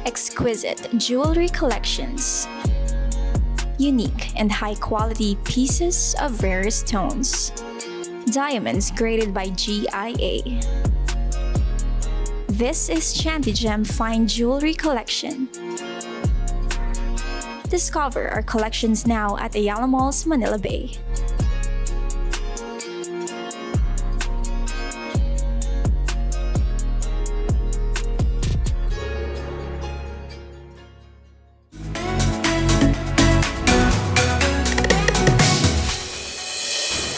exquisite jewelry collections, unique and high-quality pieces of rare stones, diamonds graded by GIA. This is Chantigem Fine Jewelry Collection. Discover our collections now at Ayala Malls, Manila Bay.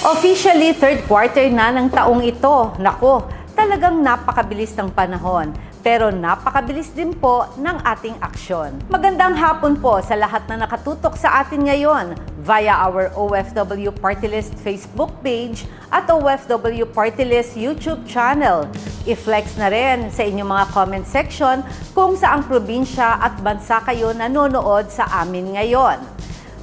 Officially, third quarter na ng taong ito. Nako, talagang napakabilis ng panahon. Pero napakabilis din po ng ating aksyon. Magandang hapon po sa lahat na nakatutok sa atin ngayon via our OFW Party List Facebook page at OFW Party List YouTube channel. I-flex na rin sa inyong mga comment section kung saang probinsya at bansa kayo nanonood sa amin ngayon.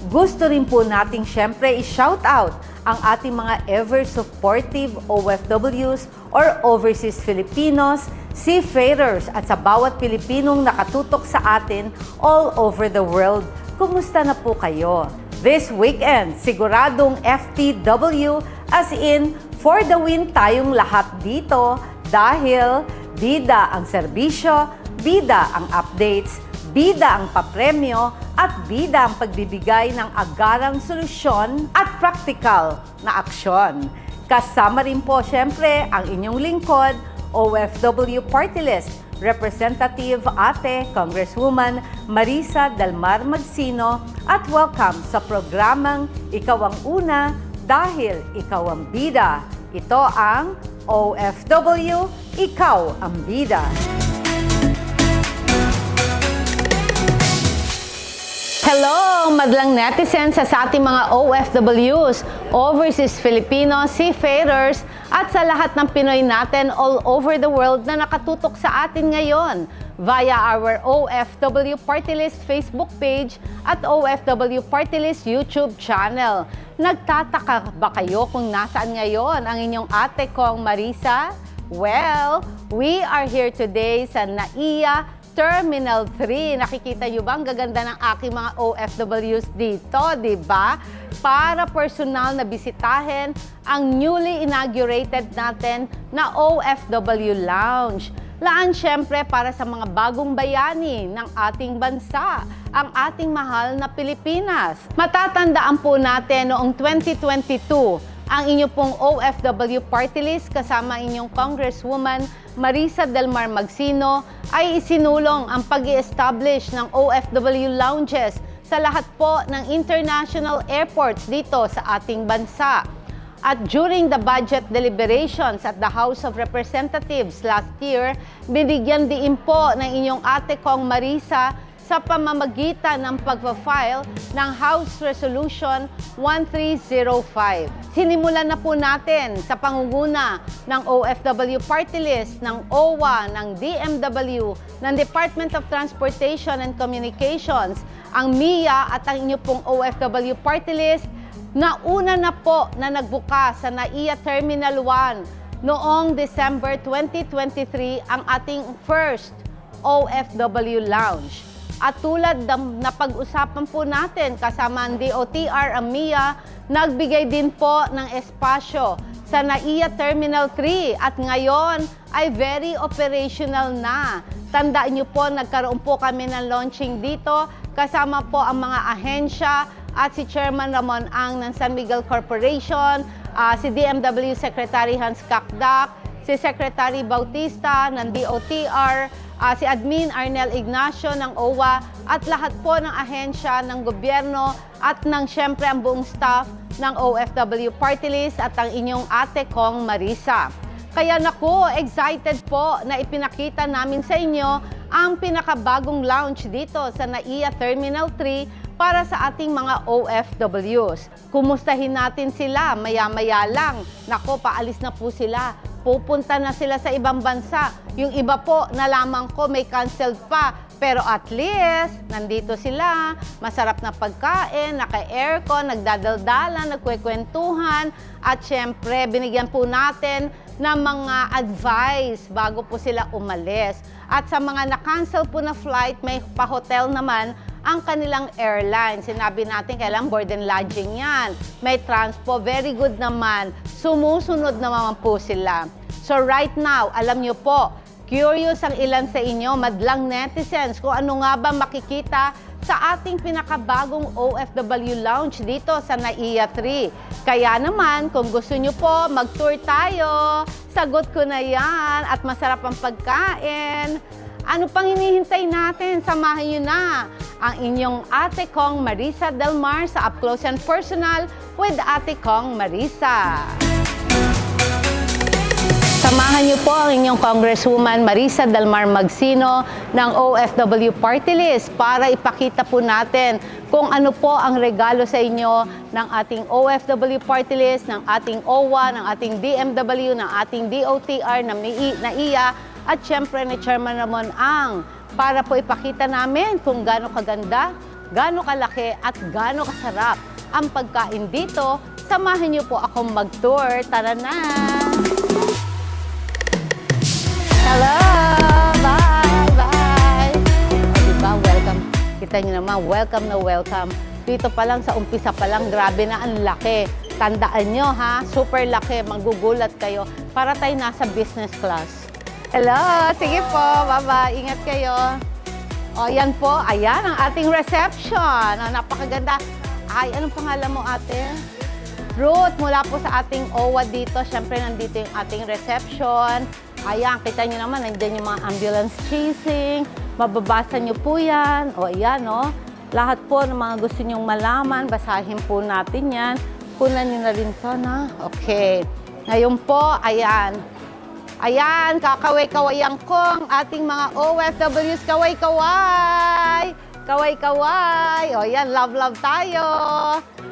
Gusto rin po nating syempre i-shout out ang ating mga ever-supportive OFWs or Overseas Filipinos, seafarers at sa bawat Pilipinong nakatutok sa atin all over the world. Kumusta na po kayo? This weekend, siguradong FTW as in for the win tayong lahat dito dahil bida ang serbisyo, bida ang updates, bida ang papremyo at bida ang pagbibigay ng agarang solusyon at practical na aksyon. Kasama rin po syempre ang inyong lingkod, OFW Party List, Representative Ate Congresswoman Marisa Dalmar Magsino at welcome sa programang Ikaw ang Una dahil Ikaw ang Bida. Ito ang OFW, Ikaw ang Bida. Hello, madlang netizens sa ating mga OFWs, Overseas Filipinos, seafarers, at sa lahat ng Pinoy natin all over the world na nakatutok sa atin ngayon via our OFW Party List Facebook page at OFW Party List YouTube channel. Nagtataka ba kayo kung nasaan ngayon ang inyong ate kong Marisa? Well, we are here today sa NAIA Terminal 3. Nakikita nyo ba ang gaganda ng aking mga OFWs dito, di ba? Para personal na bisitahin ang newly inaugurated natin na OFW Lounge. Laan syempre para sa mga bagong bayani ng ating bansa, ang ating mahal na Pilipinas. Matatandaan po natin noong 2022, ang inyong pong OFW Party List kasama inyong Congresswoman Marisa Dalmar Magsino ay isinulong ang pag-i-establish ng OFW lounges sa lahat po ng international airports dito sa ating bansa. At during the budget deliberations at the House of Representatives last year, binigyan din po ng inyong ate kong Marisa sa pamamagitan ng pagpa-file ng House Resolution 1305. Sinimulan na po natin sa pangunguna ng OFW Party List, ng OWA, ng DMW, ng Department of Transportation and Communications, ang MIA at ang inyo pong OFW Party List na una na po na nagbukas sa NAIA Terminal 1 noong December 2023 ang ating first OFW Lounge. At tulad ng napag-usapan po natin kasama ang DOTR, ang MIA, nagbigay din po ng espasyo sa NAIA Terminal 3 at ngayon ay very operational na. Tandaan niyo po, nagkaroon po kami ng launching dito kasama po ang mga ahensya at si Chairman Ramon Ang ng San Miguel Corporation, si DMW Secretary Hans Kakdak, si Secretary Bautista ng DOTR, si Admin Arnel Ignacio ng OWA at lahat po ng ahensya ng gobyerno at ng syempre ang buong staff ng OFW Party List at ang inyong ate kong Marisa. Kaya naku, excited po na ipinakita namin sa inyo ang pinakabagong lounge dito sa NAIA Terminal 3 para sa ating mga OFWs. Kumustahin natin sila maya-maya lang. Naku, paalis na po sila. Pupunta na sila sa ibang bansa. Yung iba po, nalaman ko may canceled pa. Pero at least, nandito sila, masarap na pagkain, naka-aircon, nagdadaldalan, nagkwekwentuhan, at syempre, binigyan po natin ng mga advice bago po sila umalis. At sa mga na-cancel po na flight, may pa-hotel naman ang kanilang airline. Sinabi natin kailang board and lodging yan. May transpo, very good naman. Sumusunod naman po sila. So right now, alam nyo po, curious ang ilan sa inyo, madlang netizens, kung ano nga ba makikita sa ating pinakabagong OFW lounge dito sa NAIA 3. Kaya naman, kung gusto nyo po, mag-tour tayo. Sagot ko na yan at masarap ang pagkain. Ano pang hinihintay natin? Samahan nyo na ang inyong Ate Kong Marisa Del Mar sa Up Close and Personal with Ate Kong Marisa. Samahan niyo po ang inyong Congresswoman Marisa Del Mar Magsino ng OFW Party List para ipakita po natin kung ano po ang regalo sa inyo ng ating OFW Party List, ng ating OWA, ng ating DMW, ng ating DOTR, ng NAIA, at syempre ni Chairman Ramon Ang para po ipakita namin kung gaano kaganda, gaano kalaki at gaano kasarap ang pagkain dito. Samahan niyo po akong mag-tour. Tara na! Hello! Bye! Bye! O, diba? Welcome. Kita niyo naman, welcome na welcome. Dito pa lang, sa umpisa pa lang, grabe na ang laki. Tandaan nyo ha, super laki, magugulat kayo. Para tayo nasa business class. Hello! Sige po, bye-bye. Ingat kayo. O, yan po. Ayan ang ating reception. O, napakaganda. Ay, anong pangalan mo, ate? Ruth, mula po sa ating OWA dito. Siyempre, nandito yung ating reception. Ayan, kita nyo naman, nandiyan yung mga ambulance chasing. Mababasa nyo po yan. O, ayan, no? Lahat po ng mga gusto nyong malaman, basahin po natin yan. Kunan nyo na rin to, na? Okay. Ngayon po, ayan. Ayan, kakaway-kawayan ko ang ating mga OFWs. Kaway-kaway! Kaway-kaway! O, ayan, love-love tayo.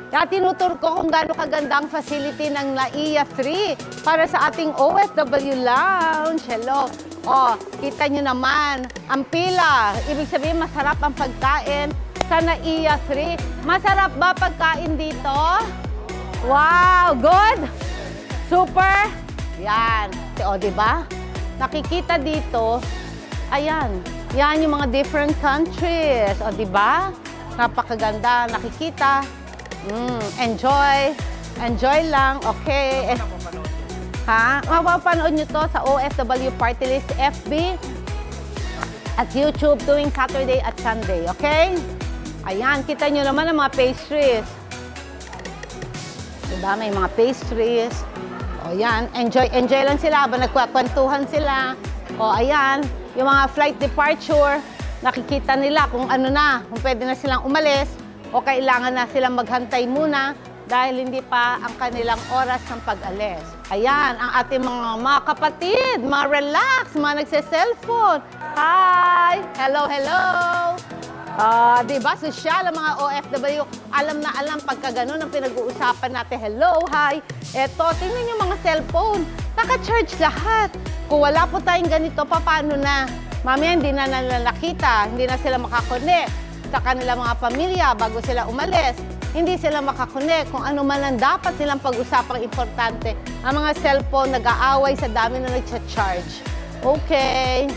Kaya tinutur ko kung gaano kaganda ang facility ng NAIA 3 para sa ating OFW Lounge. Hello. O, kita nyo naman, ang pila. Ibig sabihin, masarap ang pagkain sa NAIA 3. Masarap ba pagkain dito? Wow, good? Super? Yan. O, diba? Nakikita dito, ayan. Yan yung mga different countries. O, diba? Napakaganda. Nakikita. Enjoy. Enjoy lang. Okay. Ha? Mapapanood nyo to sa OFW Party List FB at YouTube tuwing Saturday at Sunday. Okay? Ayan. Kita nyo naman ang mga pastries. Diba? May mga pastries. O, yan. Enjoy lang sila habang nagkwentuhan sila. O, ayan. Yung mga flight departure, nakikita nila kung ano na, kung pwede na silang umalis o kailangan na silang maghantay muna dahil hindi pa ang kanilang oras ng pag-alis. Ayan, ang ating mga kapatid, mga relax, mga nagse-cellphone. Hi! Hello, hello! Diba, sosyal ang mga OFW. Alam na alam pagka ganun ang pinag-uusapan natin. Hello, hi! Eto, tingnan yung mga cellphone. Naka-charge lahat. Kung wala po tayong ganito, paano na? Mamaya, hindi na nakita, hindi na sila makakonect sa kanilang mga pamilya bago sila umalis. Hindi sila makakonect kung ano man ang dapat silang pag-usapang importante. Ang mga cellphone nag-aaway sa dami na nag-charge. Okay.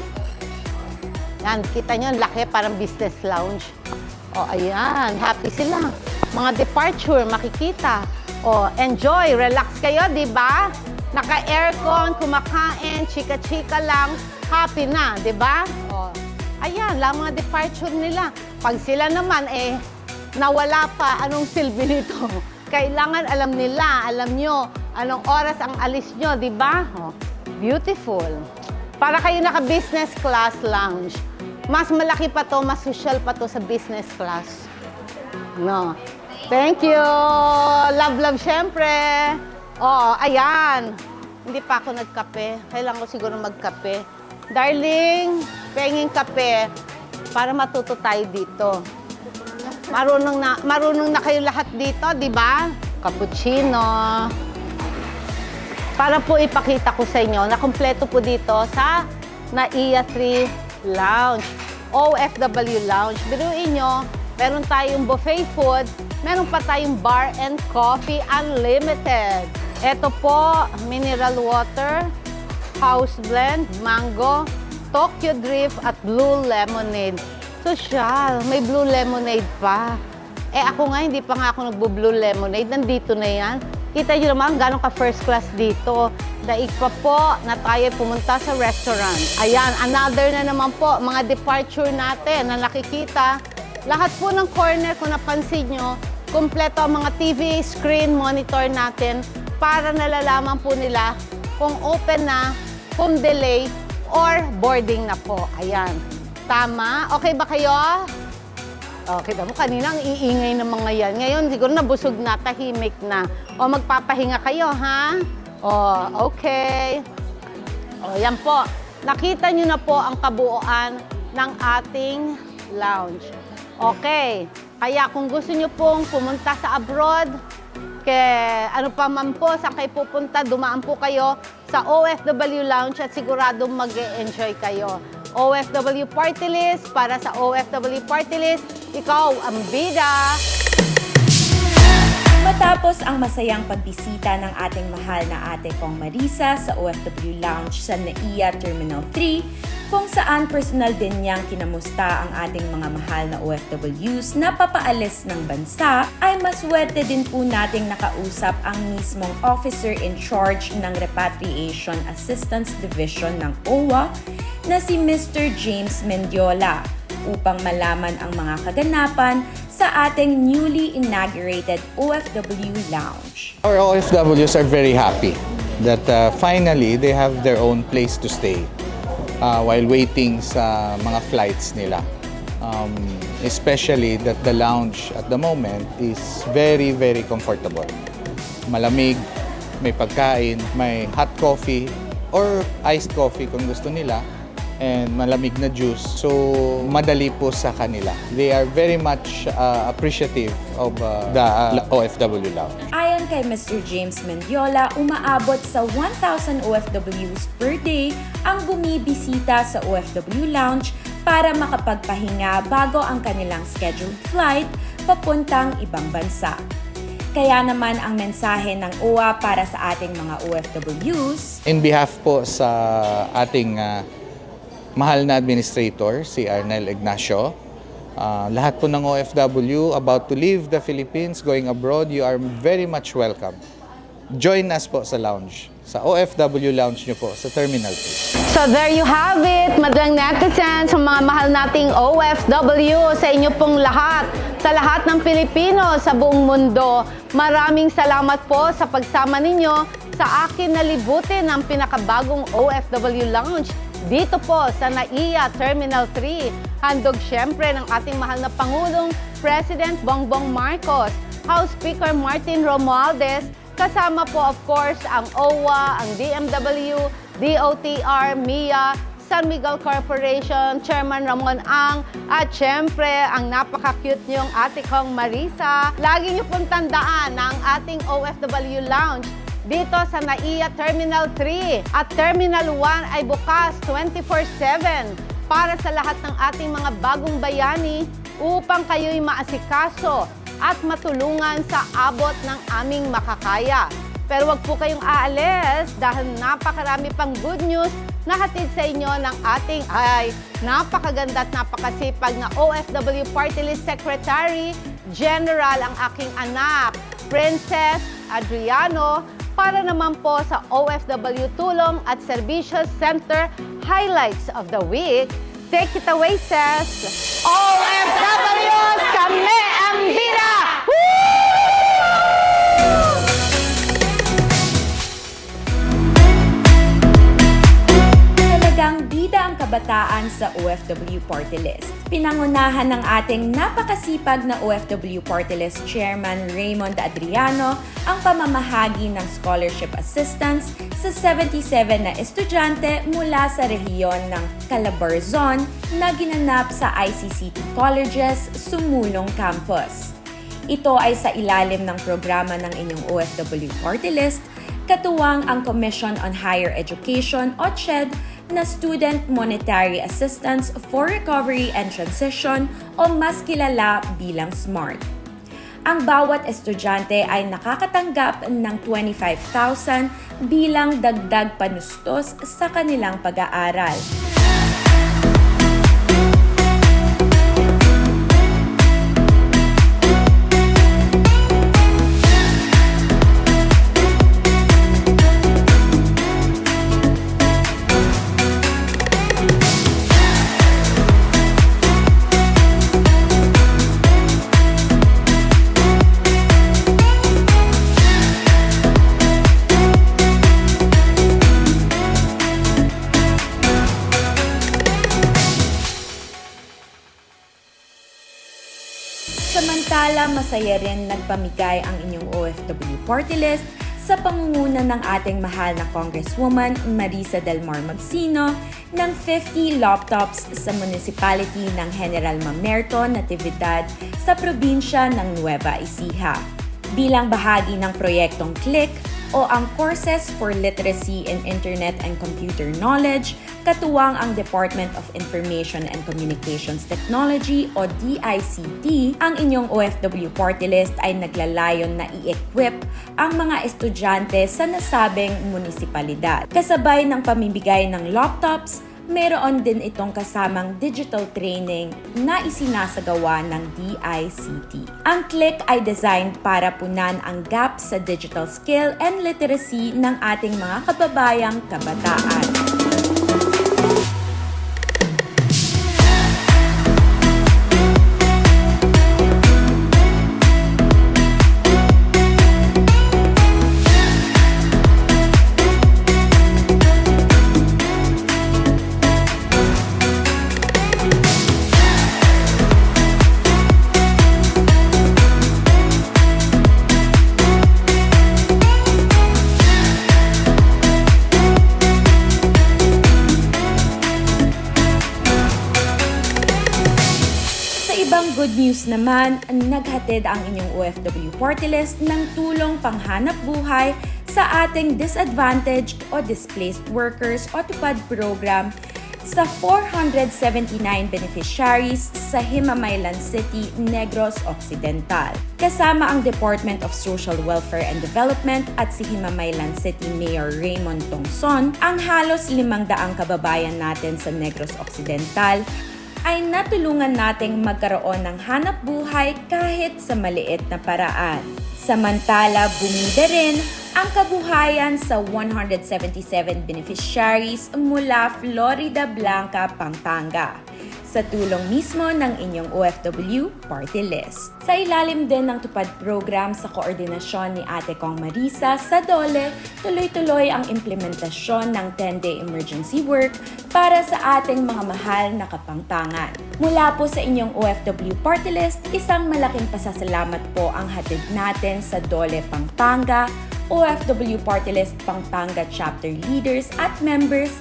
Yan, kita nyo, laki, parang business lounge. O, ayan, happy sila. Mga departure, makikita. O, enjoy, relax kayo, di ba? Naka-aircon, kumakain, chika-chika lang, happy na, di ba? O, ayan, lang mga departure nila. Pag sila naman, nawala pa, anong silbi nito? Kailangan alam nila, alam nyo, anong oras ang alis nyo, di ba? O, beautiful. Para kayo naka-business class lounge. Mas malaki pa to, mas social pa to sa business class. No. Thank you. Love, love, syempre. Oh, ayan. Hindi pa ako nagkape. Kailangan ko siguro magkape. Darling, penging kape para matuto tayo dito. Marunong na kayo lahat dito, di ba? Cappuccino. Para po ipakita ko sa inyo na kumpleto po dito sa NAIA 3 Lounge. OFW Lounge. Biruin nyo, meron tayong buffet food, meron pa tayong bar and coffee unlimited. Ito po, mineral water, house blend, mango, Tokyo Drift at blue lemonade. Social, may blue lemonade pa. Ako nga, hindi pa nga ako nagbo-blue lemonade. Nandito na yan. Kita nyo naman gano'ng ka first class dito. Daig pa po na tayo pumunta sa restaurant. Ayan, another na naman po, mga departure natin na nakikita. Lahat po ng corner, kung napansin nyo, kumpleto ang mga TV, screen, monitor natin para nalalaman po nila kung open na, kung delay, or boarding na po. Ayan. Tama? Okay ba kayo? Okay ba mo? Kanina ang iingay ng mga yan. Ngayon, siguro nabusog na, tahimik na. O, magpapahinga kayo, ha? O, okay. O, yan po. Nakita nyo na po ang kabuuan ng ating lounge. Okay. Kaya kung gusto nyo pong pumunta sa abroad, ano pa man po, saan kayo pupunta, dumaan po kayo sa OFW Lounge at siguradong mag-e-enjoy kayo. OFW Party List, para sa OFW Party List, ikaw ang bida! Matapos ang masayang pagbisita ng ating mahal na ate kong Marisa sa OFW Lounge sa NAIA Terminal 3, kung saan personal din niyang kinamusta ang ating mga mahal na OFWs na papaalis ng bansa, ay maswerte din po nating nakausap ang mismong officer in charge ng Repatriation Assistance Division ng OWA na si Mr. James Mendiola upang malaman ang mga kaganapan sa ating newly inaugurated OFW Lounge. Our OFWs are very happy that finally they have their own place to stay while waiting sa mga flights nila. Especially that the lounge at the moment is very, very comfortable. Malamig, may pagkain, may hot coffee or iced coffee kung gusto nila, and malamig na juice. So, madali po sa kanila. They are very much appreciative of the OFW Lounge. Ayon kay Mr. James Mendiola, umaabot sa 1,000 OFWs per day ang bumibisita sa OFW Lounge para makapagpahinga bago ang kanilang scheduled flight papuntang ibang bansa. Kaya naman ang mensahe ng OWA para sa ating mga OFWs. In behalf po sa ating mahal na administrator, si Arnel Ignacio, lahat po ng OFW about to leave the Philippines, going abroad, you are very much welcome. Join us po sa lounge, sa OFW Lounge nyo po, sa Terminal 2. So there you have it, madlang netizens, sa mga mahal nating OFW, sa inyo pong lahat, sa lahat ng Pilipino sa buong mundo. Maraming salamat po sa pagsama ninyo sa akin na libutin ng pinakabagong OFW Lounge dito po sa NAIA Terminal 3. Handog siyempre ng ating mahal na Pangulong President Bongbong Marcos, House Speaker Martin Romualdez, kasama po of course ang OWA, ang DMW, DOTR, MIA, San Miguel Corporation, Chairman Ramon Ang, at syempre ang napaka-cute niyong ate kong Marisa. Lagi niyo pong tandaan na ang ating OFW Lounge dito sa NAIA Terminal 3 at Terminal 1 ay bukas 24/7 para sa lahat ng ating mga bagong bayani upang kayo'y maasikaso at matulungan sa abot ng aming makakaya. Pero wag po kayong aalis dahil napakarami pang good news na hatid sa inyo ng ating napakaganda at napakasipag na OFW Party List Secretary General, ang aking anak, Princess Adriano, para naman po sa OFW Tulong at Servicios Center Highlights of the Week. Take it away, Ses! OFWs, kami ang bida! Talagang bida ang kabataan sa OFW Party List. Pinangunahan ng ating napakasipag na OFW Party List Chairman Raymond Adriano ang pamamahagi ng scholarship assistance sa 77 na estudyante mula sa rehiyon ng Calabarzon na ginanap sa ICCT Colleges Sumulong Campus. Ito ay sa ilalim ng programa ng inyong OFW Party List, katuwang ang Commission on Higher Education o CHED na Student Monetary Assistance for Recovery and Transition o mas kilala bilang SMART. Ang bawat estudyante ay nakakatanggap ng 25,000 bilang dagdag panustos sa kanilang pag-aaral. Samantala, masaya rin nagpamigay ang inyong OFW Party List sa pangunguna ng ating mahal na Congresswoman Marisa Del Mar Magsino ng 50 laptops sa municipality ng General Mamerto, Natividad sa probinsya ng Nueva Ecija. Bilang bahagi ng proyektong CLIck o ang Courses for Literacy in Internet and Computer Knowledge, katuwang ang Department of Information and Communications Technology o DICT, ang inyong OFW Party List ay naglalayon na i-equip ang mga estudyante sa nasabing munisipalidad. Kasabay ng pamimigay ng laptops, meron din itong kasamang digital training na isinasagawa ng DICT. Ang CLIck ay designed para punan ang gap sa digital skill and literacy ng ating mga kababayang kabataan. Ibang good news naman, naghatid ang inyong OFW Party List ng tulong panghanap buhay sa ating disadvantaged o displaced workers o TUPAD program sa 479 beneficiaries sa Himamaylan City, Negros Occidental. Kasama ang Department of Social Welfare and Development at si Himamaylan City Mayor Raymond Tongson, ang halos 500 kababayan natin sa Negros Occidental ay natulungan nating magkaroon ng hanap buhay kahit sa maliit na paraan. Samantala, bumida rin ang kabuhayan sa 177 beneficiaries mula Florida Blanca, Pampanga sa tulong mismo ng inyong OFW Party List. Sa ilalim din ng TUPAD program sa koordinasyon ni Ate Kong Marisa sa DOLE, tuloy-tuloy ang implementasyon ng 10-day emergency work para sa ating mga mahal na kapangpangan. Mula po sa inyong OFW Party List, isang malaking pasasalamat po ang hatid natin sa DOLE Pampanga, OFW Party List Pampanga Chapter Leaders at Members,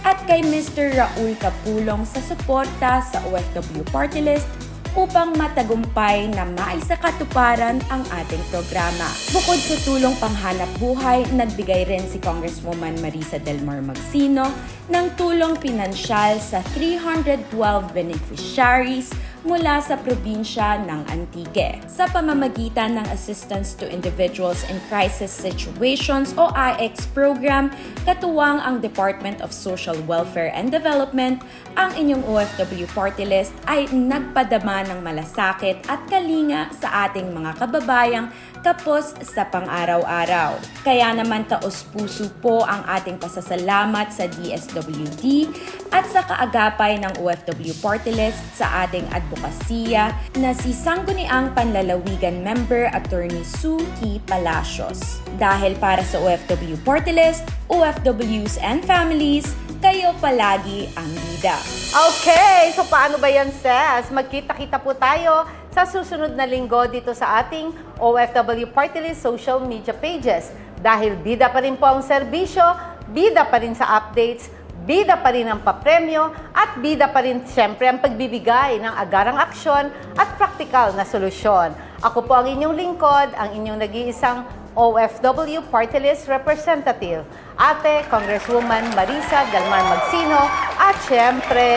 at kay Mr. Raul Capulong sa suporta sa OFW Party List upang matagumpay na maisakatuparan ang ating programa. Bukod sa tulong panghanap buhay, nagbigay rin si Congresswoman Marisa Del Mar Magsino ng tulong pinansyal sa 312 beneficiaries mula sa probinsya ng Antique sa pamamagitan ng Assistance to Individuals in Crisis Situations o IX program, katuwang ang Department of Social Welfare and Development. Ang inyong OFW Party List ay nagpadama ng malasakit at kalinga sa ating mga kababayang kapos sa pang-araw-araw. Kaya naman taos-puso po ang ating pasasalamat sa DSWD at sa kaagapay ng OFW Party List sa ating advokasya na si Sangguniang Panlalawigan Member Attorney Sue T. Palacios. Dahil para sa OFW Party List, OFWs and families, kayo palagi ang bida. Okay, so paano ba yan, Ses? Magkita-kita po tayo sa susunod na linggo dito sa ating OFW Party List social media pages. Dahil bida pa rin po ang serbisyo, bida pa rin sa updates, bida pa rin ang papremyo, at bida pa rin siyempre ang pagbibigay ng agarang aksyon at praktikal na solusyon. Ako po ang inyong lingkod, ang inyong nag-iisang OFW Party List Representative, Ate Congresswoman Marisa Delmar Magsino, at syempre,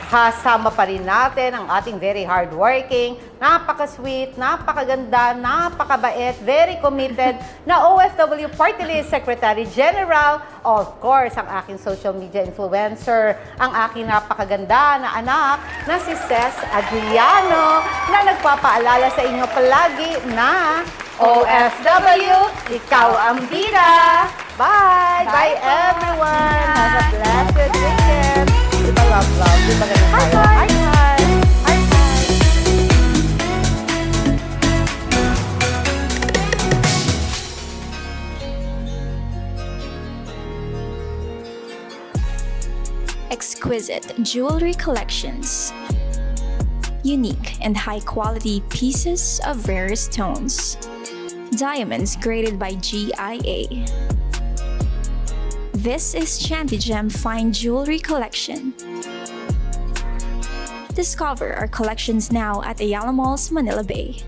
kasama pa rin natin ang ating very hardworking, napaka-sweet, napakaganda, napakabait, very committed na OFW Party List Secretary General, of course, ang aking social media influencer, ang aking napakaganda na anak na si Ces Adriano, na nagpapaalala sa inyo palagi na OFW, ikaw ang bida! Bye! Bye, everyone! Have a blessed weekend! Diba love? Diba ganun tayo? High five! High five! Exquisite jewelry collections. Unique and high-quality pieces of rare stones. Diamonds graded by GIA. This is Chantigem Fine Jewelry Collection. Discover our collections now at Ayala Malls, Manila Bay.